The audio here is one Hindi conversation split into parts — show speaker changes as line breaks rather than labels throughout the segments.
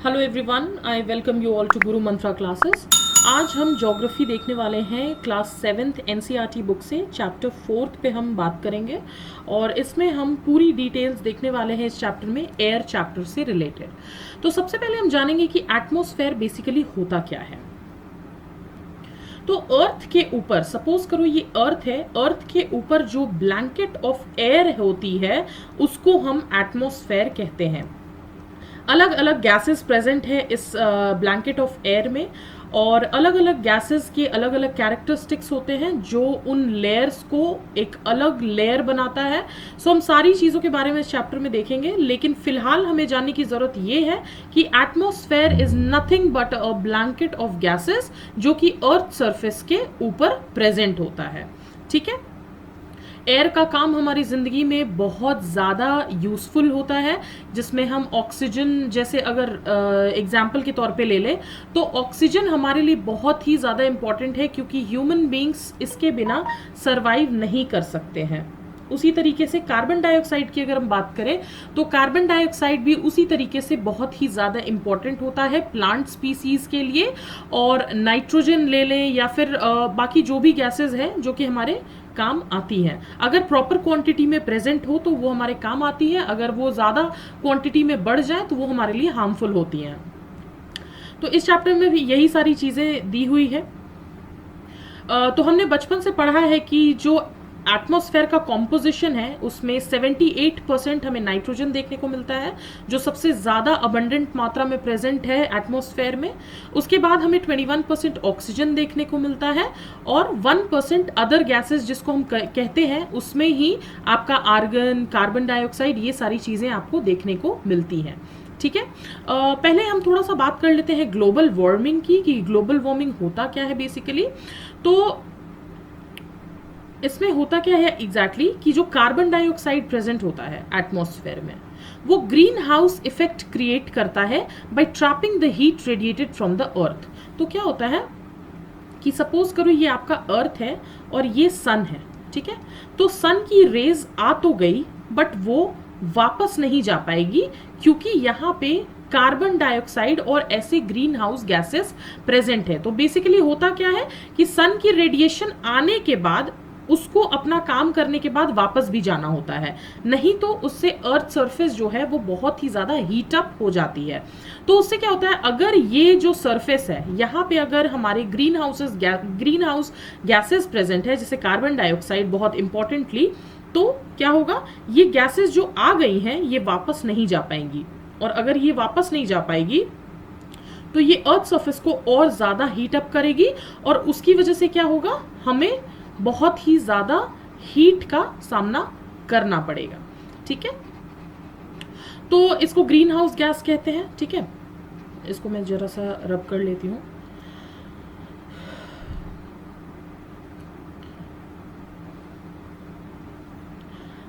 Hello everyone, I welcome you all to Guru Mantra classes. आज हम ज्योग्राफी देखने वाले हैं क्लास 7th एनसीईआरटी बुक से। चैप्टर 4th पे हम बात करेंगे और इसमें हम पूरी डिटेल्स देखने वाले हैं इस चैप्टर में, एयर चैप्टर से रिलेटेड। तो सबसे पहले हम जानेंगे कि एटमॉस्फेयर बेसिकली होता क्या है। तो अर्थ के ऊपर, सपोज करो ये अर्थ है, अर्थ के ऊपर जो ब्लैंकेट ऑफ एयर होती है उसको हम एटमॉस्फेयर कहते हैं। अलग अलग गैसेस प्रेजेंट है इस ब्लैंकेट ऑफ एयर में और अलग अलग गैसेस के अलग अलग कैरेक्टरिस्टिक्स होते हैं जो उन लेयर्स को एक अलग लेयर बनाता है। सो हम सारी चीज़ों के बारे में इस चैप्टर में देखेंगे, लेकिन फिलहाल हमें जानने की ज़रूरत ये है कि atmosphere is nothing but a blanket of gases जो कि अर्थ सरफेस के ऊपर प्रेजेंट होता है। ठीक है, एयर का काम हमारी ज़िंदगी में बहुत ज़्यादा यूज़फुल होता है, जिसमें हम ऑक्सीजन, जैसे अगर एग्जाम्पल के तौर पे ले लें तो ऑक्सीजन हमारे लिए बहुत ही ज़्यादा इम्पॉर्टेंट है क्योंकि ह्यूमन बींग्स इसके बिना सरवाइव नहीं कर सकते हैं। उसी तरीके से कार्बन डाइऑक्साइड की अगर हम बात करें तो कार्बन डाइऑक्साइड भी उसी तरीके से बहुत ही ज़्यादा इम्पॉर्टेंट होता है प्लांट स्पीसीज के लिए। और नाइट्रोजन ले लें या फिर बाकी जो भी गैसेस हैं जो कि हमारे काम आती हैं, अगर प्रॉपर क्वांटिटी में प्रेजेंट हो तो वो हमारे काम आती है, अगर वो ज़्यादा क्वांटिटी में बढ़ जाए तो वो हमारे लिए हार्मफुल होती हैं। तो इस चैप्टर में भी यही सारी चीज़ें दी हुई है। तो हमने बचपन से पढ़ा है कि जो एटमॉस्फेयर का कॉम्पोजिशन है उसमें 78% हमें नाइट्रोजन देखने को मिलता है, जो सबसे ज़्यादा अबंडेंट मात्रा में प्रेजेंट है एटमॉस्फेयर में। उसके बाद हमें 21% ऑक्सीजन देखने को मिलता है और 1% अदर गैसेस जिसको हम कहते हैं, उसमें ही आपका आर्गन, कार्बन डाइऑक्साइड, ये सारी चीज़ें आपको देखने को मिलती हैं। ठीक है, पहले हम थोड़ा सा बात कर लेते हैं ग्लोबल वार्मिंग की, कि ग्लोबल वार्मिंग होता क्या है बेसिकली। तो इसमें होता क्या है एग्जैक्टली कि जो कार्बन डाइऑक्साइड प्रेजेंट होता है एटमॉस्फेयर में वो ग्रीन हाउस इफेक्ट क्रिएट करता है by trapping the heat radiated from the earth. तो क्या होता है कि सपोज करो ये आपका अर्थ है और ये सन है, ठीक है। तो सन की रेज आ तो गई बट वो वापस नहीं जा पाएगी क्योंकि यहाँ पे कार्बन डाइऑक्साइड और ऐसे ग्रीन हाउस गैसेस प्रेजेंट है। तो बेसिकली होता क्या है कि सन की रेडिएशन आने के बाद उसको अपना काम करने के बाद वापस भी जाना होता है, नहीं तो उससे अर्थ सरफेस जो है वो बहुत ही ज़्यादा हीट अप हो जाती है। तो उससे क्या होता है, अगर ये जो सरफेस है यहाँ पे अगर हमारे ग्रीन हाउस गैसेस प्रेजेंट है, जैसे कार्बन डाइऑक्साइड बहुत इंपॉर्टेंटली, तो क्या होगा, ये गैसेस जो आ गई हैं ये वापस नहीं जा पाएंगी, और अगर ये वापस नहीं जा पाएगी तो ये अर्थ सरफेस को और ज़्यादा हीट अप करेगी और उसकी वजह से क्या होगा, हमें बहुत ही ज़्यादा हीट का सामना करना पड़ेगा। ठीक है, तो इसको ग्रीन हाउस गैस कहते हैं। ठीक है, इसको मैं जरा सा रब कर लेती हूँ।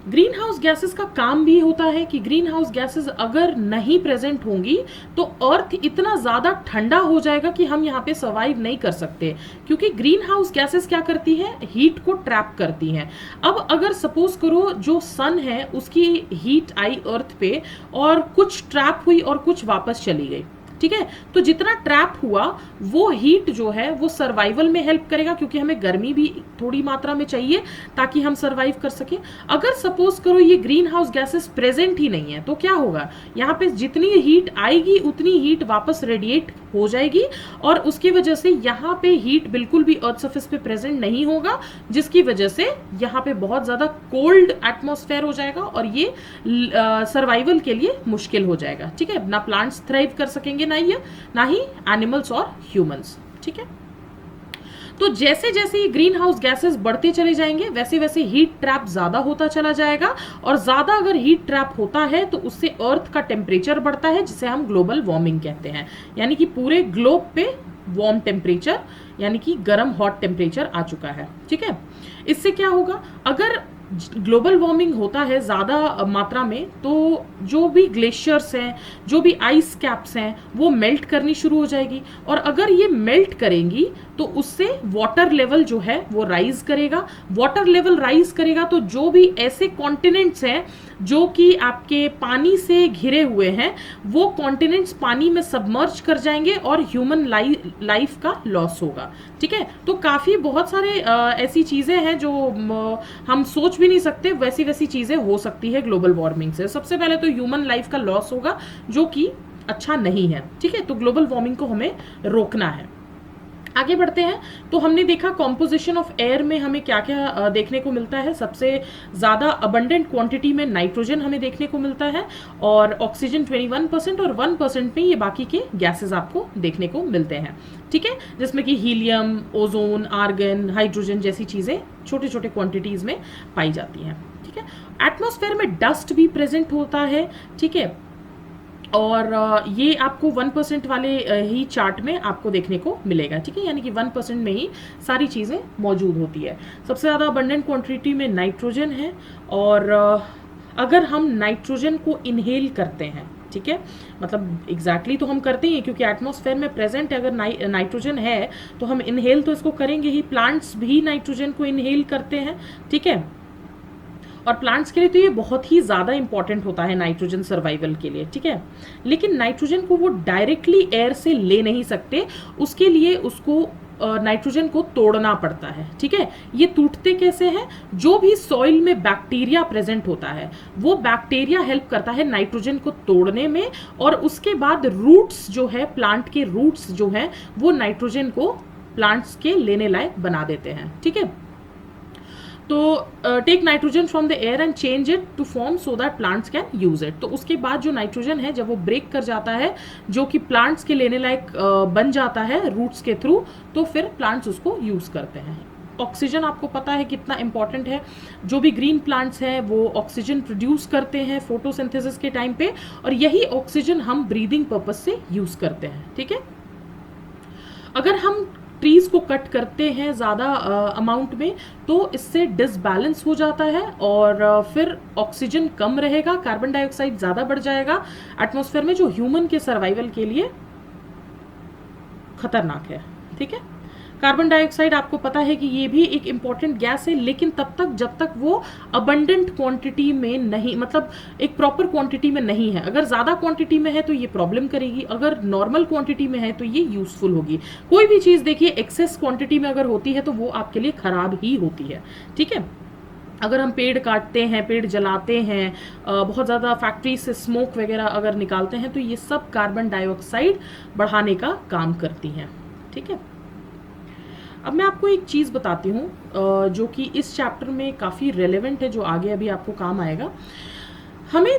ग्रीन हाउस गैसेस का काम भी होता है कि ग्रीन हाउस गैसेस अगर नहीं प्रेजेंट होंगी तो अर्थ इतना ज़्यादा ठंडा हो जाएगा कि हम यहाँ पे सर्वाइव नहीं कर सकते, क्योंकि ग्रीन हाउस गैसेस क्या करती है, हीट को ट्रैप करती हैं। अब अगर सपोज करो जो सन है उसकी हीट आई अर्थ पे और कुछ ट्रैप हुई और कुछ वापस चली गई, ठीक है, तो जितना ट्रैप हुआ वो हीट जो है वो सर्वाइवल में हेल्प करेगा, क्योंकि हमें गर्मी भी थोड़ी मात्रा में चाहिए ताकि हम सर्वाइव कर सकें। अगर सपोज करो ये ग्रीन हाउस गैसेस प्रेजेंट ही नहीं है तो क्या होगा, यहाँ पे जितनी हीट आएगी उतनी हीट वापस रेडिएट हो जाएगी और उसकी वजह से यहाँ पे हीट बिल्कुल भी अर्थ सरफेस पे प्रेजेंट नहीं होगा, जिसकी वजह से यहाँ पे बहुत ज़्यादा कोल्ड एटमॉस्फेयर हो जाएगा और ये सर्वाइवल के लिए मुश्किल हो जाएगा। ठीक है, ना प्लांट्स थ्राइव कर सकेंगे, ना ही एनिमल्स और ह्यूमंस। ठीक है, तो जैसे जैसे ये ग्रीन हाउस गैसेस बढ़ते चले जाएंगे वैसे वैसे हीट ट्रैप ज्यादा होता चला जाएगा, और ज्यादा अगर हीट ट्रैप होता है तो उससे अर्थ का टेम्परेचर बढ़ता है, जिसे हम ग्लोबल वार्मिंग कहते हैं। यानी कि पूरे ग्लोब पे वार्म टेम्परेचर, यानी कि गर्म हॉट टेम्परेचर आ चुका है। ठीक है, इससे क्या होगा, अगर ग्लोबल वार्मिंग होता है ज़्यादा मात्रा में तो जो भी ग्लेशियर्स हैं, जो भी आइस कैप्स हैं, वो मेल्ट करनी शुरू हो जाएगी, और अगर ये मेल्ट करेंगी तो उससे वाटर लेवल जो है वो राइज करेगा। वाटर लेवल राइज करेगा तो जो भी ऐसे कॉन्टिनेंट्स हैं जो कि आपके पानी से घिरे हुए हैं, वो कॉन्टिनेंट्स पानी में सबमर्ज कर जाएंगे और ह्यूमन लाइफ का लॉस होगा। ठीक है, तो काफ़ी बहुत सारे ऐसी चीज़ें हैं जो हम सोच भी नहीं सकते, वैसी वैसी चीज़ें हो सकती है ग्लोबल वार्मिंग से। सबसे पहले तो ह्यूमन लाइफ का लॉस होगा, जो कि अच्छा नहीं है। ठीक है, तो ग्लोबल वार्मिंग को हमें रोकना है। आगे बढ़ते हैं, तो हमने देखा कॉम्पोजिशन ऑफ एयर में हमें क्या क्या देखने को मिलता है। सबसे ज़्यादा अबंडेंट क्वांटिटी में नाइट्रोजन हमें देखने को मिलता है, और ऑक्सीजन 21% और 1% में ये बाकी के गैसेस आपको देखने को मिलते हैं। ठीक है, जिसमें कि हीलियम, ओजोन, आर्गन, हाइड्रोजन जैसी चीज़ें छोटे छोटे क्वांटिटीज़ में पाई जाती हैं। ठीक है, एटमॉस्फेयर में डस्ट भी प्रेजेंट होता है। ठीक है, और ये आपको 1% वाले ही चार्ट में आपको देखने को मिलेगा। ठीक है, यानी कि 1% में ही सारी चीज़ें मौजूद होती है। सबसे ज़्यादा अबंडेंट क्वांटिटी में नाइट्रोजन है, और अगर हम नाइट्रोजन को इनहेल करते हैं, ठीक है, मतलब एग्जैक्टली तो हम करते ही हैं, क्योंकि एटमॉस्फेयर में प्रेजेंट अगर नाइट्रोजन है तो हम इनहेल तो इसको करेंगे ही। प्लांट्स भी नाइट्रोजन को इनहेल करते हैं। ठीक है, और प्लांट्स के लिए तो ये बहुत ही ज़्यादा इंपॉर्टेंट होता है नाइट्रोजन सर्वाइवल के लिए। ठीक है, लेकिन नाइट्रोजन को वो डायरेक्टली एयर से ले नहीं सकते, उसके लिए उसको नाइट्रोजन को तोड़ना पड़ता है। ठीक है, ये टूटते कैसे हैं? जो भी सॉइल में बैक्टीरिया प्रेजेंट होता है, वो बैक्टीरिया हेल्प करता है नाइट्रोजन को तोड़ने में, और उसके बाद रूट्स जो है, प्लांट के रूट्स जो हैं, वो नाइट्रोजन को प्लांट्स के लेने लायक बना देते हैं। ठीक है, तो take nitrogen from the air and change it to form so that plants can use it. तो उसके बाद जो नाइट्रोजन है, जब वो ब्रेक कर जाता है, जो कि प्लांट्स के लेने लायक बन जाता है रूट्स के थ्रू, तो फिर प्लांट्स उसको यूज करते हैं। ऑक्सीजन आपको पता है कितना इंपॉर्टेंट है। जो भी ग्रीन प्लांट्स हैं वो ऑक्सीजन प्रोड्यूस करते हैं फोटोसिंथेसिस के टाइम पे, और यही ऑक्सीजन हम ब्रीदिंग पर्पज से यूज करते हैं। ठीक है, अगर हम ट्रीज को कट करते हैं ज़्यादा अमाउंट में, तो इससे डिसबैलेंस हो जाता है, और फिर ऑक्सीजन कम रहेगा, कार्बन डाइऑक्साइड ज़्यादा बढ़ जाएगा एटमॉस्फेयर में, जो ह्यूमन के सर्वाइवल के लिए खतरनाक है। ठीक है, कार्बन डाइऑक्साइड आपको पता है कि ये भी एक इम्पॉर्टेंट गैस है, लेकिन तब तक जब तक वो अबंडेंट क्वांटिटी में नहीं, मतलब एक प्रॉपर क्वांटिटी में नहीं है। अगर ज़्यादा क्वांटिटी में है तो ये प्रॉब्लम करेगी, अगर नॉर्मल क्वांटिटी में है तो ये यूजफुल होगी। कोई भी चीज़ देखिए एक्सेस क्वांटिटी में अगर होती है तो वो आपके लिए खराब ही होती है। ठीक है, अगर हम पेड़ काटते हैं, पेड़ जलाते हैं, बहुत ज़्यादा फैक्ट्री से स्मोक वगैरह अगर निकालते हैं, तो ये सब कार्बन डाइऑक्साइड बढ़ाने का काम करती हैं। ठीक है, अब मैं आपको एक चीज़ बताती हूँ जो कि इस चैप्टर में काफ़ी रेलेवेंट है, जो आगे अभी आपको काम आएगा। हमें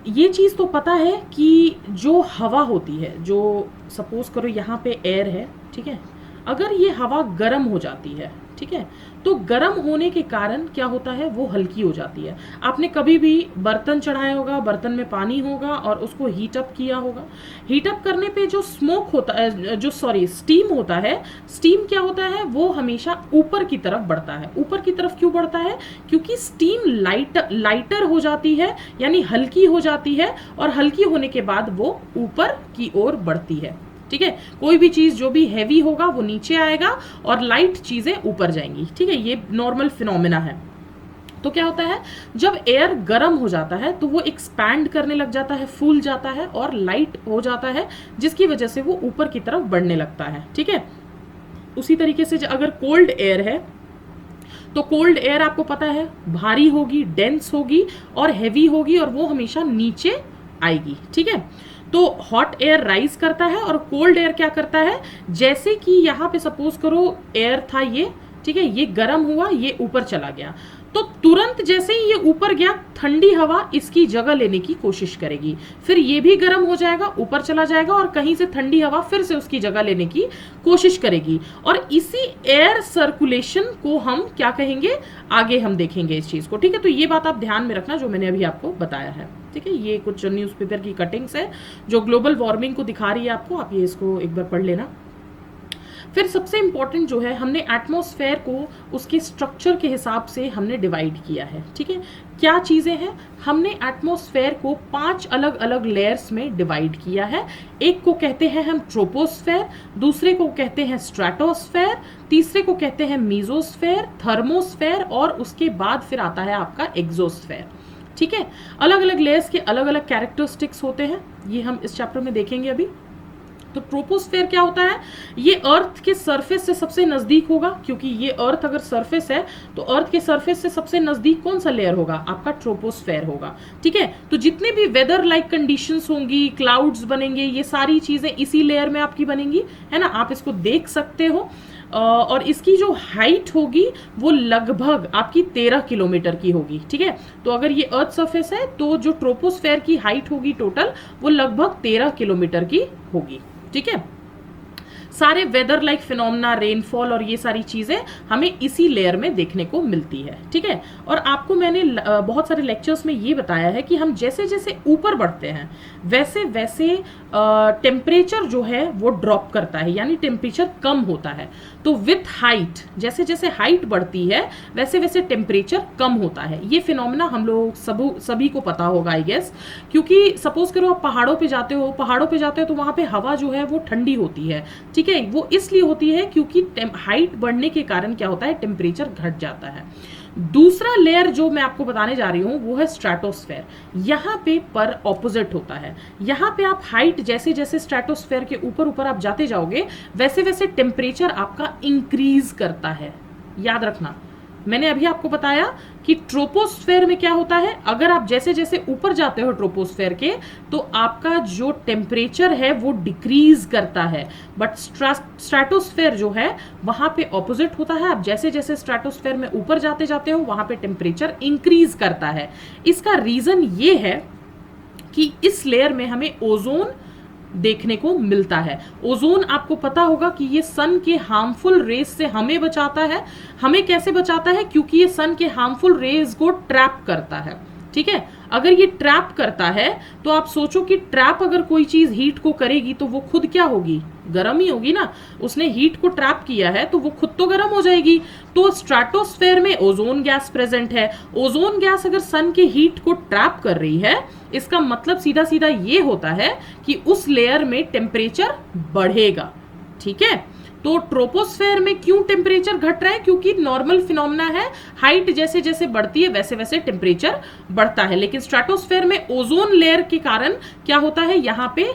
ये चीज़ तो पता है कि जो हवा होती है, जो सपोज करो यहाँ पे एयर है, ठीक है, अगर ये हवा गर्म हो जाती है, ठीक है, तो गर्म होने के कारण क्या होता है, वो हल्की हो जाती है। आपने कभी भी बर्तन चढ़ाया होगा, बर्तन में पानी होगा और उसको हीट अप किया होगा। हीट अप करने पे जो स्मोक होता है, स्टीम होता है, स्टीम क्या होता है, वो हमेशा ऊपर की तरफ बढ़ता है। ऊपर की तरफ क्यों बढ़ता है? क्योंकि स्टीम लाइटर हो जाती है, यानी हल्की हो जाती है, और हल्की होने के बाद वो ऊपर की ओर बढ़ती है। ठीक है, कोई भी चीज जो भी हैवी होगा वो नीचे आएगा और लाइट चीजें ऊपर जाएंगी। ठीक है, ये नॉर्मल फिनोमेना है। तो क्या होता है, जब एयर गर्म हो जाता है तो वो एक्सपैंड करने लग जाता है, फूल जाता है और लाइट हो जाता है, जिसकी वजह से वो ऊपर की तरफ बढ़ने लगता है। ठीक है, उसी तरीके से अगर कोल्ड एयर है तो कोल्ड एयर आपको पता है भारी होगी, डेंस होगी और हैवी होगी, और वो हमेशा नीचे आएगी। ठीक है, तो हॉट एयर राइज करता है और कोल्ड एयर क्या करता है, जैसे कि यहाँ पे सपोज करो एयर था ये, ठीक है, ये गर्म हुआ, ये ऊपर चला गया, तो तुरंत जैसे ही ये ऊपर गया, ठंडी हवा इसकी जगह लेने की कोशिश करेगी, फिर ये भी गर्म हो जाएगा, ऊपर चला जाएगा, और कहीं से ठंडी हवा फिर से उसकी जगह लेने की कोशिश करेगी। और इसी एयर सर्कुलेशन को हम क्या कहेंगे, आगे हम देखेंगे इस चीज को। ठीक है, तो ये बात आप ध्यान में रखना जो मैंने अभी आपको बताया है। ठीक है, ये कुछ न्यूज़पेपर की कटिंग्स है जो ग्लोबल वार्मिंग को दिखा रही है आपको, आप ये इसको एक बार पढ़ लेना। फिर सबसे इंपॉर्टेंट जो है, हमने एटमॉस्फेयर को उसके स्ट्रक्चर के हिसाब से हमने डिवाइड किया है। ठीक है, क्या चीज़ें हैं, हमने एटमॉस्फेयर को 5 अलग अलग लेयर्स में डिवाइड किया है। एक को कहते हैं हम ट्रोपोस्फेयर, दूसरे को कहते हैं स्ट्रेटोस्फेयर, तीसरे को कहते हैं मीजोस्फेयर, थर्मोस्फेयर, और उसके बाद फिर आता है आपका एक्सोस्फेयर। ठीक ठीक है, अलग अलग लेयर्स के अलग अलग कैरेक्टरिस्टिक्स होते हैं, ये हम इस चैप्टर में देखेंगे अभी। तो ट्रोपोस्फेयर क्या होता है, ये अर्थ के सरफेस से सबसे नजदीक होगा, क्योंकि ये अर्थ अगर सरफेस है तो अर्थ के सरफेस से सबसे नजदीक कौन सा लेयर होगा, आपका ट्रोपोस्फेयर होगा। ठीक है, तो जितने भी वेदर लाइक कंडीशंस होंगी, क्लाउड्स बनेंगे, ये सारी चीजें इसी लेयर में आपकी बनेंगी, है ना, आप इसको देख सकते हो। और इसकी जो हाइट होगी वो लगभग आपकी 13 किलोमीटर की होगी। ठीक है, तो अगर ये अर्थ सरफेस है तो जो ट्रोपोस्फेयर की हाइट होगी टोटल वो लगभग 13 किलोमीटर की होगी। ठीक है, सारे वेदर लाइक फिनोमेना, रेनफॉल और ये सारी चीजें हमें इसी लेयर में देखने को मिलती है। ठीक है, और आपको मैंने बहुत सारे लेक्चर्स में ये बताया है कि हम जैसे जैसे ऊपर बढ़ते हैं वैसे वैसे टेम्परेचर जो है वो ड्रॉप करता है, यानी टेम्परेचर कम होता है। तो विथ हाइट, जैसे जैसे हाइट बढ़ती है वैसे वैसे टेम्परेचर कम होता है। ये फिनोमेना हम लोग सभी को पता होगा आई गेस, क्योंकि सपोज करो आप पहाड़ों पे जाते हो तो वहां पे हवा जो है वो ठंडी होती है। ठीक है, वो इसलिए होती है क्योंकि हाइट बढ़ने के कारण क्या होता है, टेम्परेचर घट जाता है। दूसरा लेयर जो मैं आपको बताने जा रही हूं वो है स्ट्रेटोस्फेयर। यहाँ पे पर ऑपोजिट होता है, यहाँ पे आप हाइट जैसे जैसे स्ट्रेटोस्फेयर के ऊपर ऊपर आप जाते जाओगे वैसे वैसे टेम्परेचर आपका इंक्रीज करता है। याद रखना, मैंने अभी आपको बताया कि ट्रोपोस्फेयर में क्या होता है, अगर आप जैसे जैसे ऊपर जाते हो ट्रोपोस्फेयर के तो आपका जो टेम्परेचर है वो डिक्रीज करता है, बट स्ट्रेटोस्फेयर जो है वहां पे ऑपोजिट होता है। आप जैसे जैसे स्ट्रेटोस्फेयर में ऊपर जाते जाते हो वहां पे टेम्परेचर इंक्रीज करता है। इसका रीजन ये है कि इस लेयर में हमें ओजोन देखने को मिलता है। ओजोन आपको पता होगा कि ये सन के हार्मफुल रेज से हमें बचाता है। हमें कैसे बचाता है, क्योंकि ये सन के हार्मफुल रेज को ट्रैप करता है। ठीक है, अगर ये ट्रैप करता है तो आप सोचो कि ट्रैप अगर कोई चीज हीट को करेगी तो वो खुद क्या होगी, गर्म ही होगी ना। उसने हीट को ट्रैप किया है तो वो खुद तो गर्म हो जाएगी। तो स्ट्रेटोस्फेयर में ओजोन गैस प्रेजेंट है। ओजोन गैस अगर सन के हीट को ट्रैप कर रही है, इसका मतलब सीधा सीधा ये होता है कि उस लेयर में टेम्परेचर बढ़ेगा। ठीक है, तो ट्रोपोस्फेयर में क्यों टेम्परेचर घट रहा है, क्योंकि नॉर्मल फिनोमेना है, हाइट जैसे जैसे बढ़ती है वैसे वैसे टेम्परेचर बढ़ता है। लेकिन स्ट्रेटोस्फेयर में ओजोन लेयर के कारण क्या होता है, यहाँ पे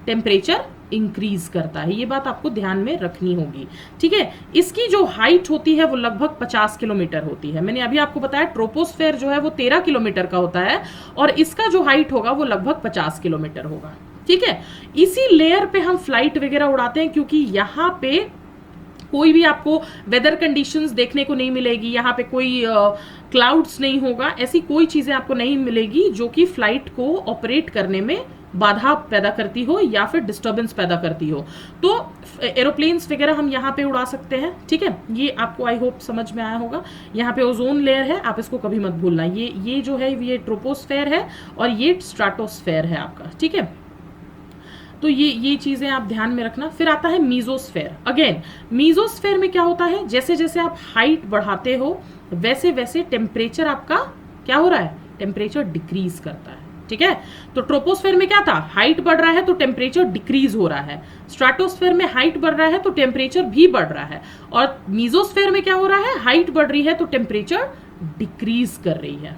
टेम्परेचर इंक्रीज करता है। ये बात आपको ध्यान में रखनी होगी। ठीक है, इसकी जो हाइट होती है वो लगभग 50 किलोमीटर होती है। मैंने अभी आपको बताया ट्रोपोस्फेयर जो है वो 13 किलोमीटर का होता है और इसका जो हाइट होगा वो लगभग 50 किलोमीटर होगा। ठीक है, इसी लेयर पे हम फ्लाइट वगैरह उड़ाते हैं, क्योंकि यहाँ पे कोई भी आपको वेदर कंडीशंस देखने को नहीं मिलेगी, यहाँ पे कोई क्लाउड्स नहीं होगा, ऐसी कोई चीजें आपको नहीं मिलेगी जो कि फ्लाइट को ऑपरेट करने में बाधा पैदा करती हो या फिर डिस्टर्बेंस पैदा करती हो। तो एरोप्लेन्स वगैरह हम यहाँ पे उड़ा सकते हैं। ठीक है, ये आपको आई होप समझ में आया होगा। यहाँ पे ओजोन लेयर है, आप इसको कभी मत भूलना। ये जो है ये ट्रोपोस्फेयर है और ये स्ट्रेटोस्फेयर है आपका। ठीक है, तो ये चीजें आप ध्यान में रखना। फिर आता है मीजोस्फेयर। अगेन मीजोस्फेयर में क्या होता है, जैसे जैसे आप हाइट बढ़ाते हो वैसे वैसे टेम्परेचर आपका क्या हो रहा है, टेम्परेचर डिक्रीज करता है। ठीक है, तो ट्रोपोस्फेयर में क्या था, हाइट बढ़ रहा है तो टेम्परेचर डिक्रीज हो रहा है। स्ट्रेटोस्फेयर में हाइट बढ़ रहा है तो टेम्परेचर भी बढ़ रहा है। और मीजोस्फेयर में क्या हो रहा है, हाइट बढ़ रही है तो टेम्परेचर डिक्रीज कर रही है।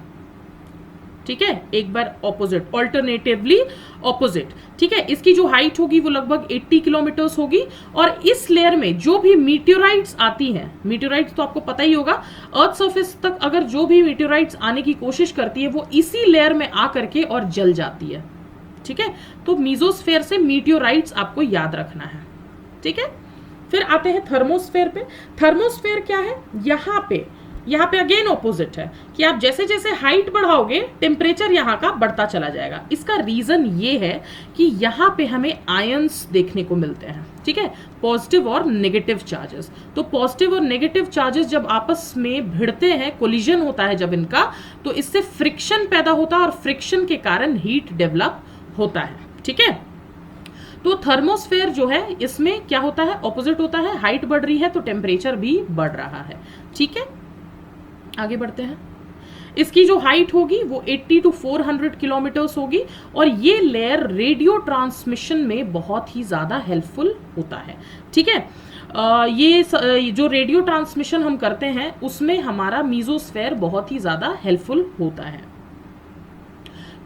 ठीक है, एक बार ऑपोजिट, ऑल्टरनेटिवली ऑपोजिट। ठीक है, इसकी जो हाइट होगी वो लगभग 80 किलोमीटर्स होगी। और इस लेयर में जो भी मीटियोराइट्स आती हैं, मीटियोराइट्स तो आपको पता ही होगा, अर्थ सरफेस तक अगर जो भी मीटियोराइट्स आने की कोशिश करती है वो इसी लेयर में आ करके और जल जाती है। ठीक है, तो मीजोस्फेयर से मीटियोराइट्स आपको याद रखना है। ठीक है, फिर आते हैं थर्मोस्फेयर पे। थर्मोस्फेयर क्या है, यहाँ पे अगेन ऑपोजिट है कि आप जैसे जैसे हाइट बढ़ाओगे टेम्परेचर यहाँ का बढ़ता चला जाएगा। इसका रीजन ये है कि यहाँ पे हमें आयंस देखने को मिलते हैं। ठीक है, पॉजिटिव और नेगेटिव चार्जेस। तो पॉजिटिव और नेगेटिव चार्जेस जब आपस में भिड़ते हैं, कोलिजन होता है जब इनका, तो इससे फ्रिक्शन पैदा होता है और फ्रिक्शन के कारण हीट डेवलप होता है। ठीक है, तो थर्मोस्फेयर जो है इसमें क्या होता है, ऑपोजिट होता है, हाइट बढ़ रही है तो टेम्परेचर भी बढ़ रहा है। ठीक है, आगे बढ़ते हैं। इसकी जो हाइट होगी वो 80 to 400 किलोमीटर्स होगी और ये लेयर रेडियो ट्रांसमिशन में बहुत ही ज्यादा हेल्पफुल होता है। ठीक है, ये जो रेडियो ट्रांसमिशन हम करते हैं उसमें हमारा मीजोस्फेयर बहुत ही ज्यादा हेल्पफुल होता है।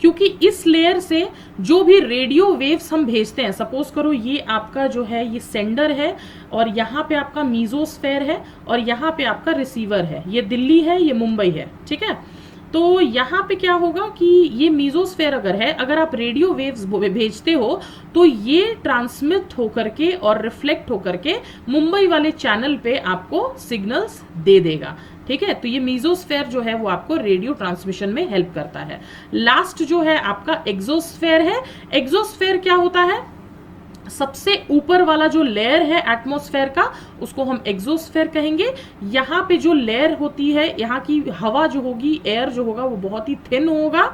क्योंकि इस लेयर से जो भी रेडियो वेव्स हम भेजते हैं, सपोज करो ये आपका जो है ये सेंडर है और यहाँ पे आपका मीजोस्फेयर है और यहाँ पे आपका रिसीवर है, ये दिल्ली है, ये मुंबई है, ठीक है। तो यहाँ पे क्या होगा कि ये मीजोस्फेयर अगर है, अगर आप रेडियो वेव्स भेजते हो तो ये ट्रांसमिट होकर के और रिफ्लेक्ट होकर के मुंबई वाले चैनल पे आपको सिग्नल्स दे देगा, ठीक है। तो ये मीजोस्फेयर जो है वो आपको रेडियो ट्रांसमिशन में हेल्प करता है। लास्ट जो है आपका एक्सोस्फेयर है। एक्सोस्फेयर क्या होता है? सबसे ऊपर वाला जो लेयर है एटमॉस्फेयर का, उसको हम एक्सोस्फेयर कहेंगे। यहाँ पे जो लेयर होती है, यहाँ की हवा जो होगी, एयर जो होगा वो बहुत ही थिन होगा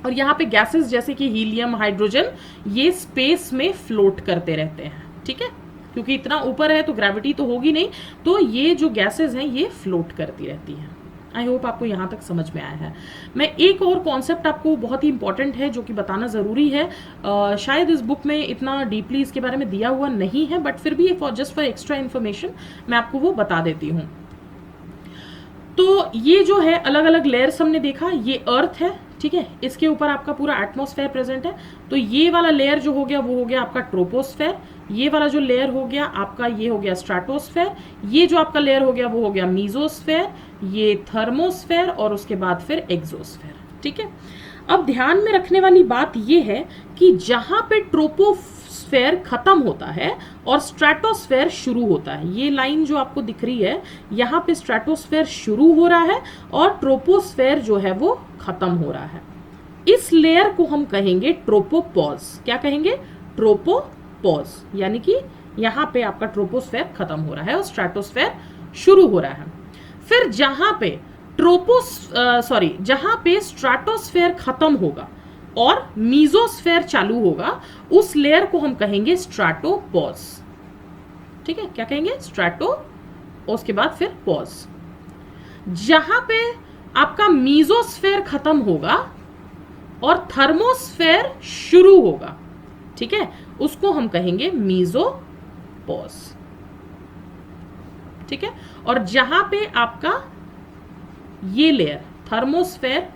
और यहाँ पे गैसेस जैसे कि हीलियम, हाइड्रोजन, ये स्पेस में फ्लोट करते रहते हैं, ठीक है। क्योंकि इतना ऊपर है तो ग्रेविटी तो होगी नहीं, तो ये जो गैसेस हैं ये फ्लोट करती रहती हैं। आई होप आपको यहाँ तक समझ में आया है। मैं एक और कॉन्सेप्ट आपको बहुत ही इंपॉर्टेंट है जो कि बताना ज़रूरी है, शायद इस बुक में इतना डीपली इसके बारे में दिया हुआ नहीं है, बट फिर भी जस्ट फॉर एक्स्ट्रा इन्फॉर्मेशन मैं आपको वो बता देती हूँ। तो ये जो है अलग अलग लेयर्स हमने देखा, ये अर्थ है, ठीक है, इसके ऊपर आपका पूरा एटमॉस्फेयर प्रेजेंट है। तो ये वाला लेयर जो हो गया वो हो गया आपका ट्रोपोस्फेयर, ये वाला जो लेयर हो गया आपका ये हो गया स्ट्रेटोस्फेयर, ये जो आपका लेयर हो गया वो हो गया मीजोस्फेयर, ये थर्मोस्फेयर और उसके बाद फिर एक्सोस्फेयर, ठीक है। अब ध्यान में रखने वाली बात ये है कि जहां पे ट्रोपोस्फेयर खत्म होता है और स्ट्रेटोस्फेयर शुरू होता है, ये लाइन जो आपको दिख रही है, यहाँ पे स्ट्रेटोस्फेयर शुरू हो रहा है और ट्रोपोस्फेयर जो है वो खत्म हो रहा है। इस लेयर को हम कहेंगे ट्रोपोपॉज। क्या कहेंगे? ट्रोपोपॉज, यानी कि यहाँ पे आपका ट्रोपोस्फेयर खत्म हो रहा है और स्ट्रेटोस्फेयर शुरू हो रहा है। फिर जहां पे जहां पे स्ट्रेटोस्फेयर खत्म होगा और मीजोस्फेयर चालू होगा, उस लेयर को हम कहेंगे स्ट्रेटोपॉज, ठीक है। क्या कहेंगे? स्ट्रेटो, उसके बाद फिर पॉज। जहां पे आपका मीजोस्फेयर खत्म होगा और थर्मोस्फेयर शुरू होगा, ठीक है, उसको हम कहेंगे मीजोपॉज, ठीक है। और जहां पे आपका ये लेयर थर्मोस्फेयर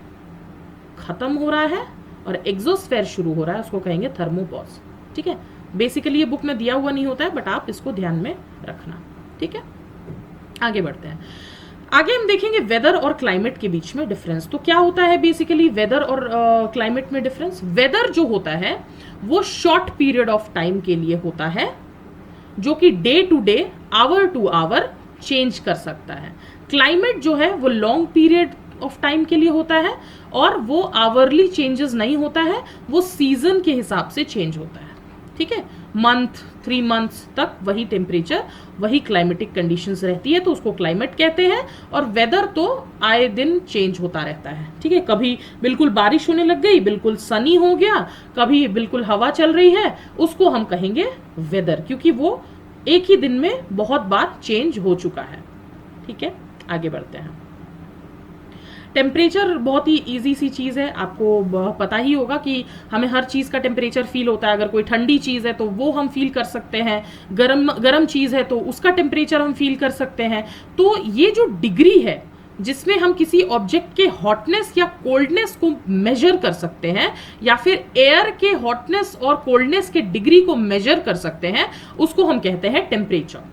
खत्म हो रहा है और एक्सोस्फेयर शुरू हो रहा है, उसको कहेंगे थर्मोपॉज, ठीक है। बेसिकली ये बुक में दिया हुआ नहीं होता है, बट आप इसको ध्यान में रखना, ठीक है। आगे बढ़ते हैं। आगे हम देखेंगे वेदर और क्लाइमेट के बीच में डिफरेंस। तो क्या होता है बेसिकली वेदर और क्लाइमेट में डिफरेंस? वेदर जो होता है वो शॉर्ट पीरियड ऑफ टाइम के लिए होता है, जो कि day to day, hour to hour change कर सकता है। क्लाइमेट जो है वो लॉन्ग पीरियड ऑफ टाइम के लिए होता है और वो आवरली चेंजेस नहीं होता है, वो सीजन के हिसाब से चेंज होता है, ठीक है। मंथ, 3 मंथ्स तक वही टेम्परेचर, वही क्लाइमेटिक कंडीशंस रहती है, तो उसको क्लाइमेट कहते हैं। और वेदर तो आए दिन चेंज होता रहता है, ठीक है। कभी बिल्कुल बारिश होने लग गई, बिल्कुल सनी हो गया, कभी बिल्कुल हवा चल रही है, उसको हम कहेंगे वेदर, क्योंकि वो एक ही दिन में बहुत बार चेंज हो चुका है, ठीक है। आगे बढ़ते हैं। टेम्परेचर बहुत ही इजी सी चीज़ है, आपको पता ही होगा कि हमें हर चीज़ का टेम्परेचर फील होता है। अगर कोई ठंडी चीज़ है तो वो हम फील कर सकते हैं, गरम चीज़ है तो उसका टेम्परेचर हम फील कर सकते हैं। तो ये जो डिग्री है जिसमें हम किसी ऑब्जेक्ट के हॉटनेस या कोल्डनेस को मेजर कर सकते हैं, या फिर एयर के हॉटनेस और कोल्डनेस के डिग्री को मेजर कर सकते हैं, उसको हम कहते हैं टेम्परेचर।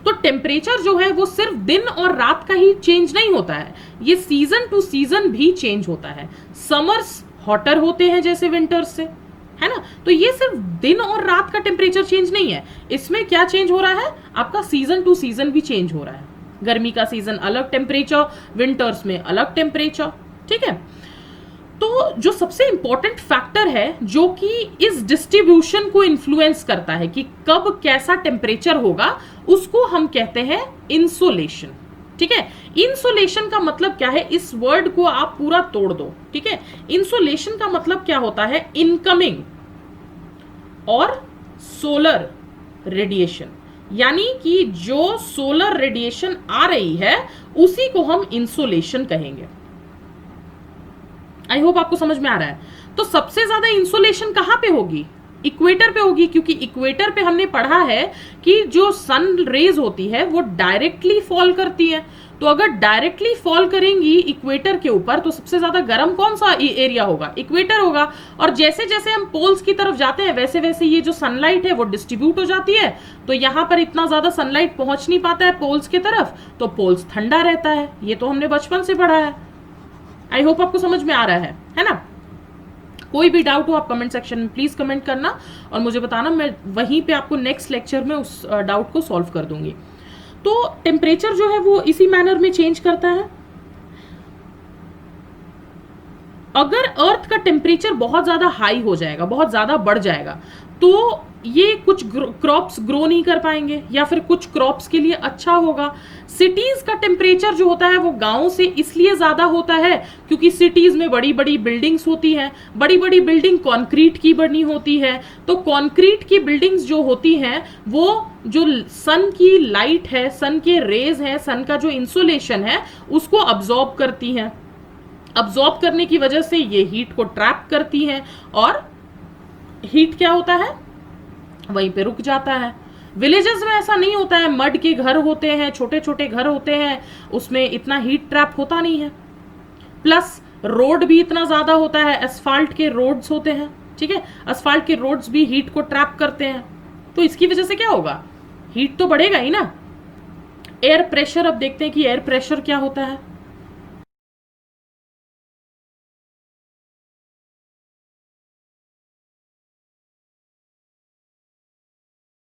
तो टेम्परेचर जो है वो सिर्फ दिन और रात का ही चेंज नहीं होता है, ये सीजन टू सीजन भी चेंज होता है। समर्स हॉटर होते हैं जैसे विंटर्स से, है ना। तो ये सिर्फ दिन और रात का टेम्परेचर चेंज नहीं है, इसमें क्या चेंज हो रहा है, आपका सीजन टू सीजन भी चेंज हो रहा है। गर्मी का सीजन अलग टेम्परेचर, विंटर्स में अलग टेम्परेचर, ठीक है। तो जो सबसे इंपॉर्टेंट फैक्टर है जो कि इस डिस्ट्रीब्यूशन को इन्फ्लुएंस करता है कि कब कैसा टेम्परेचर होगा, उसको हम कहते हैं इंसोलेशन, ठीक है। इंसोलेशन का मतलब क्या है, इस वर्ड को आप पूरा तोड़ दो, ठीक है। इंसोलेशन का मतलब क्या होता है, इनकमिंग और सोलर रेडिएशन, यानी कि जो सोलर रेडिएशन आ रही है उसी को हम इंसोलेशन कहेंगे। आई होप आपको समझ में आ रहा है। तो सबसे ज्यादा इंसोलेशन कहां पे होगी, इक्वेटर पे होगी, क्योंकि इक्वेटर पे हमने पढ़ा है कि जो सन रेज होती है वो डायरेक्टली फॉल करती है। तो अगर डायरेक्टली फॉल करेंगी इक्वेटर के ऊपर तो सबसे ज्यादा गर्म कौन सा एरिया होगा? इक्वेटर होगा। और जैसे जैसे हम पोल्स की तरफ जाते हैं वैसे वैसे ये जो सनलाइट है वो डिस्ट्रीब्यूट हो जाती है, तो यहां पर इतना ज्यादा सनलाइट पहुंच नहीं पाता है पोल्स की तरफ, तो पोल्स ठंडा रहता है। ये तो हमने बचपन से पढ़ा है। आई होप आपको समझ में आ रहा है ना? कोई भी डाउट हो आप कमेंट सेक्शन में प्लीज कमेंट करना और मुझे बताना, मैं वहीं पे आपको नेक्स्ट लेक्चर में उस डाउट को सॉल्व कर दूंगी। तो टेम्परेचर जो है वो इसी मैनर में चेंज करता है। अगर अर्थ का टेम्परेचर बहुत ज्यादा हाई हो जाएगा, बहुत ज्यादा बढ़ जाएगा, तो ये कुछ क्रॉप्स ग्रो नहीं कर पाएंगे या फिर कुछ क्रॉप्स के लिए अच्छा होगा। सिटीज का टेम्परेचर जो होता है वो गांव से इसलिए ज्यादा होता है क्योंकि सिटीज में बड़ी बड़ी बिल्डिंग्स होती हैं, बड़ी बड़ी बिल्डिंग कंक्रीट की बनी होती है। तो कंक्रीट की बिल्डिंग्स जो होती हैं वो जो सन की लाइट है, सन के रेज है, सन का जो इंसुलेशन है उसको अब्सॉर्ब करती हैं। अब्सॉर्ब करने की वजह से ये हीट को ट्रैप करती हैं और हीट क्या होता है, वहीं पे रुक जाता है। विलेजेस में ऐसा नहीं होता है, मड के घर होते हैं, छोटे छोटे घर होते हैं, उसमें इतना हीट ट्रैप होता नहीं है। प्लस रोड भी इतना ज्यादा होता है, एस्फाल्ट के रोड्स होते हैं, ठीक है, एस्फाल्ट के रोड्स भी हीट को ट्रैप करते हैं। तो इसकी वजह से क्या होगा, हीट तो बढ़ेगा ही ना। एयर प्रेशर, अब देखते हैं कि एयर प्रेशर क्या होता है।